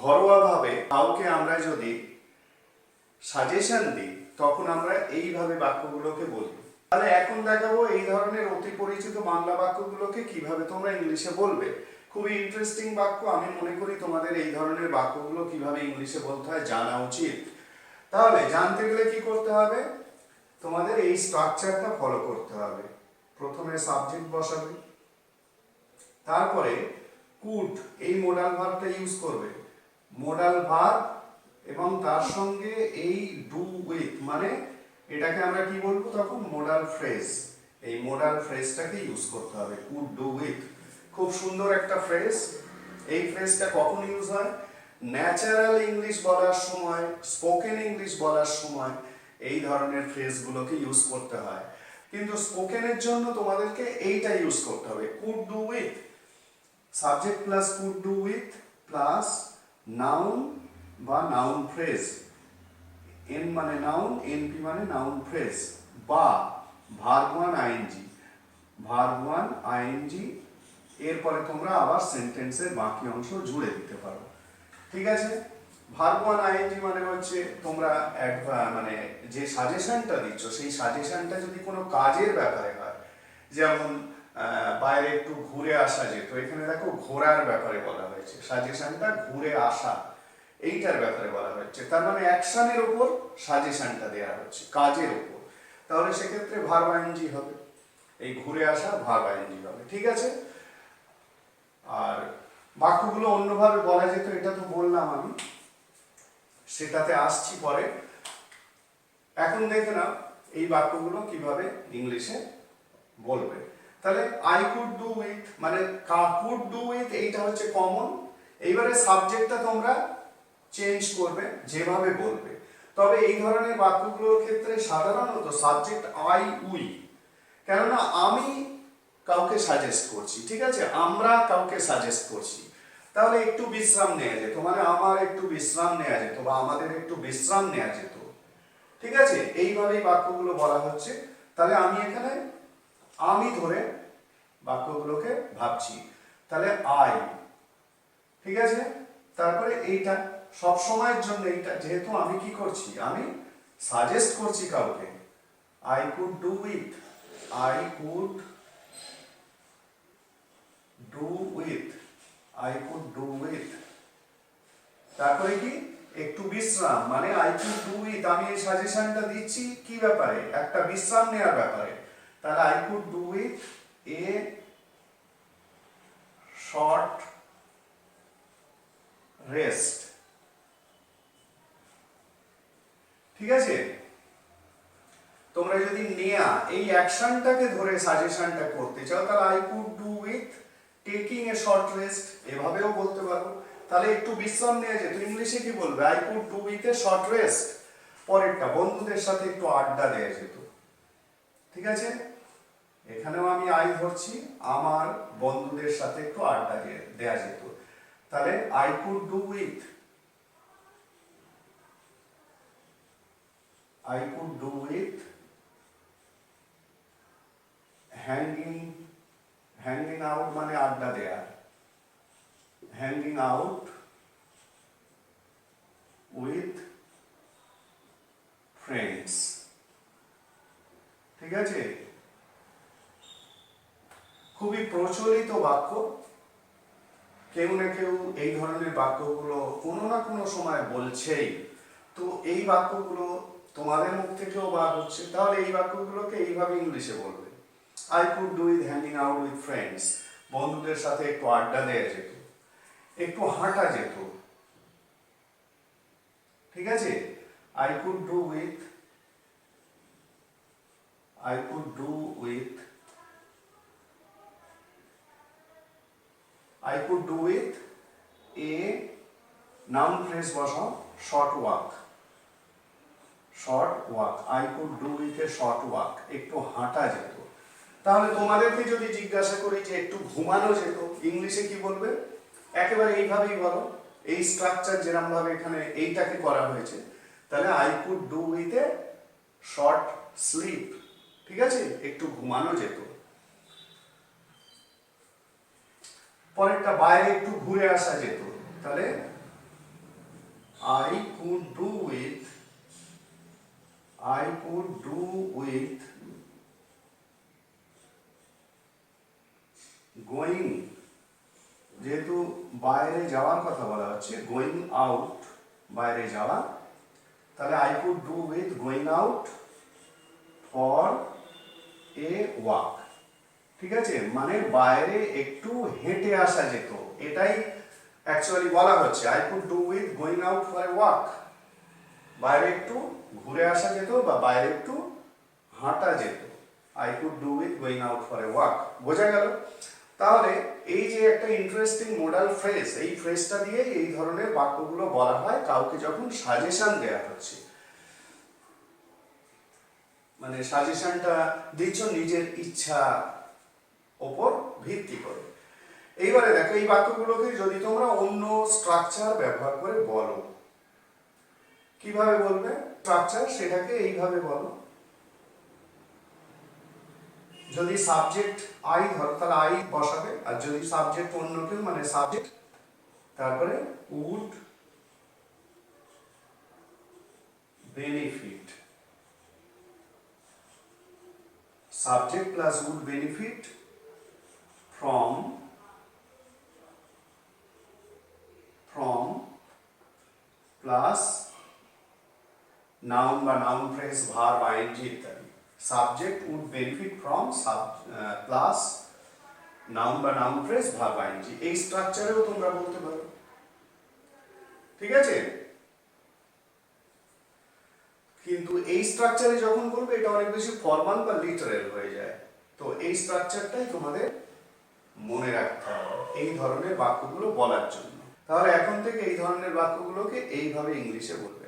ঘরোয়াভাবে কাউকে আমরা যদি সাজেশন দিই তখন আমরা এইভাবে বাক্যগুলোকে বলি। তাহলে এখন দেখাবো এই ধরনের অতি পরিচিত বাংলা বাক্যগুলোকে কিভাবে তোমরা ইংলিশে বলবে। খুবই ইন্টারেস্টিং বাক্য, আমি মনে করি তোমাদের এই ধরনের বাক্যগুলো কিভাবে ইংলিশে বলতে হয় জানা উচিত। তাহলে জানতে গেলে কি করতে হবে, তোমাদের এই স্ট্রাকচারটা ফলো করতে হবে। প্রথমে সাবজেক্ট বসাবে, তারপরে কুড এই মোডাল ভার্বটা ইউজ করবে, মোডাল ভার্ব এবং তার সঙ্গে এই ডু উইথ, মানে এটাকে আমরা কি বলবো তখন মোডাল ফ্রেজ, এই মোডাল ফ্রেজটাকে ইউজ করতে হবে, কুড ডু উইথ। খুব সুন্দর একটা ফ্রেজ। এই ফ্রেজটা কখন ইউজ হয়, ন্যাচারাল ইংলিশ বলার সময়, স্পোকেন ইংলিশ বলার সময় এই ধরনের ফ্রেজগুলোকে ইউজ করতে হয়। কিন্তু স্পোকেনের জন্য তোমাদেরকে এইটা ইউজ করতে হবে, could do with, subject plus could do with plus noun বা নাউন ফ্রেজ, এন মানে নাউন, এনপি মানে নাউন ফ্রেজ, বা verb one ING, verb one ING, এরপরে তোমরা আবার সেন্টেন্সের বাকি অংশ জুড়ে দিতে পারো। ঠিক আছে, ভার্ব ওয়ান আইএনজি মানে হচ্ছে তোমরা মানে যে সাজেশনটা দিচ্ছ সেই সাজেশনটা যদি কোনো কাজের ব্যাপারে হয়, যেমন বাইরে একটু ঘুরে আসা যেত, এখানে দেখো ঘোরার ব্যাপারে বলা হয়েছে, সাজেশনটা ঘুরে আসা এইটার ব্যাপারে বলা হচ্ছে, তার মানে অ্যাকশনের উপর সাজেশনটা দেওয়া হচ্ছে, কাজের উপর, তাহলে সেক্ষেত্রে ভার্ব আইএনজি হবে, এই ঘুরে আসা ভার্ব আইএনজি হবে। ঠিক আছে, আর বাক্যগুলো অন্যভাবে বলা যেত এটা তো বললাম আমি, সেটাতে আসছি পরে। এখন দেখে নাও এই বাক্যগুলো কিভাবে ইংলিশে বলবে। তাহলে আই কুড ডু উইথ, মানে কুড ডু উইথ এইটা হচ্ছে কমন। এইবারে সাবজেক্টটা তোমরা চেঞ্জ করবে যেভাবে বলবে, তবে এই ধরনের বাক্যগুলোর ক্ষেত্রে সাধারণত সাবজেক্ট আই উই, কেননা আমি কাউকে সাজেস্ট করছি, ঠিক আছে, আমরা কাউকে সাজেস্ট করছি, তাহলে একটু বিশ্রাম নেওয়া যেত, মানে আমার একটু বিশ্রাম নেওয়া যেত বা আমাদের একটু বিশ্রাম নেওয়া যেত। ঠিক আছে, এইভাবেই বাক্যগুলো বলা হচ্ছে। তাহলে আমি এখানে আমি ধরে বাক্যগুলোকে ভাবছি, তাহলে আই, ঠিক আছে, তারপরে এইটা সব সময়ের জন্য এইটা, যেহেতু আমি কি করছি, আমি সাজেস্ট করছি কাউকে, I could do with, I could do with, I could do with, তারপরে কি একটু বিশ্রাম, মানে আই কুড ডু উইথ, আমি এই সাজেশনটা দিচ্ছি কি ব্যাপারে, একটা বিশ্রাম নেওয়ার ব্যাপারে, তাহলে I could do with a short rest. ঠিক আছে, তোমরা যদি নেয়া এই অ্যাকশনটাকে ধরে সাজেশনটা করতে চাও, তাহলে I could do with taking a short rest, এভাবেও বলতে পারো। তাহলে একটু বিশ্রাম নেওয়া যেত, ইংলিশে কি বলবে, I could do with a short rest. পরেরটা, বন্ধুদের সাথে একটু আড্ডা দেওয়া যেত। ঠিক আছে, এখানেও আমি আই ধরছি, আমার বন্ধুদের সাথে একটু আড্ডা দেওয়া যেত, তাহলে I could do with, I could do with hanging out মানে আড্ডা দেয়া, hanging out with friends। ঠিক আছে, খুবই প্রচলিত বাক্য, কেউ না কেউ এই ধরনের বাক্যগুলো কোনো না কোনো সময় বলছেই। তো এই বাক্যগুলো তোমাদের মুখ থেকেও বার হচ্ছে, তাহলে এই বাক্যগুলোকে এইভাবে ইংলিশে বলবে, I could do with hanging out with friends, বন্ধুদের সাথে একটু আড্ডা দেওয়া যেত, একটু হাঁটা যেত। ঠিক আছে, I could do with, I could do with, I could do with a noun phrase বসাও, short walk, short walk, I could do with a short walk, একটু হাঁটা যেত। তাহলে তোমাদেরকে যদি জিজ্ঞাসা করি যে একটু ঘুমানো যেত, ইংলিশে কি বলবে, একেবারে এইভাবেই বলো, এই স্ট্রাকচার যেরকম ভাবে এখানে এইটাকে করা হয়েছে, তাহলে I could do with a short slip. ঠিক আছে, একটু ঘুমানো যেত। পরেরটা, বাইরে একটু ঘুরে আসা যেত, তাহলে I could do with, I could do with going, যেহেতু বাইরে যাওয়ার কথা বলা হচ্ছে, গোয়িং আউট, বাইরে যাওয়া, তাহলে I could do with going out for a walk. ঠিক আছে, মানে বাইরে একটু হেঁটে আসা যেত, এটাই অ্যাকচুয়ালি বলা হচ্ছে। I could do with going out for a walk, বাইরে একটু ঘুরে আসা যেত বা বাইরে একটু হাঁটা যেত। I could do with going out for a walk, বোঝা গেল? তাহলে এই যে একটা ইন্টারেস্টিং মোডাল ফ্রেজ, এই ফ্রেজটা দিয়ে এই ধরনের বাক্যগুলো বলা হয় কাউকে যখন সাজেশন দেয়া হচ্ছে, মানে সাজেশনটা দিচ্ছ নিজের ইচ্ছা ওপর ভিত্তি করে। এইবারে দেখো এই বাক্যগুলোকে যদি তোমরা অন্য স্ট্রাকচার ব্যবহার করে বলো, কিভাবে বলবে? স্ট্রাকচার সেটাকে এইভাবে বলো, যদি সাবজেক্ট আই ধরো তাহলে আই বসাবে, আর যদি সাবজেক্ট অন্য কেউ মানে সাবজেক্ট, তারপরে would benefit, subject plus would benefit from plus noun বা নাউন ফ্রেজ ভার্ব আইএনজি ইত্যাদি। Subject would benefit from plus noun বা নাউন ফ্রেজ ভার্ব আইএনজি, এই স্ট্রাকচারেও তোমরা বলতে পারো। ঠিক আছে, কিন্তু এই স্ট্রাকচারে যখন বলবে এটা অনেক বেশি ফর্মাল বা লিটারেল হয়ে যায়, তো এই স্ট্রাকচারটাই তোমাদের মনে রাখতে হবে এই ধরনের বাক্যগুলো বলার জন্য। তাহলে এখন থেকে এই ধরনের বাক্যগুলোকে এইভাবে ইংলিশে বলবে।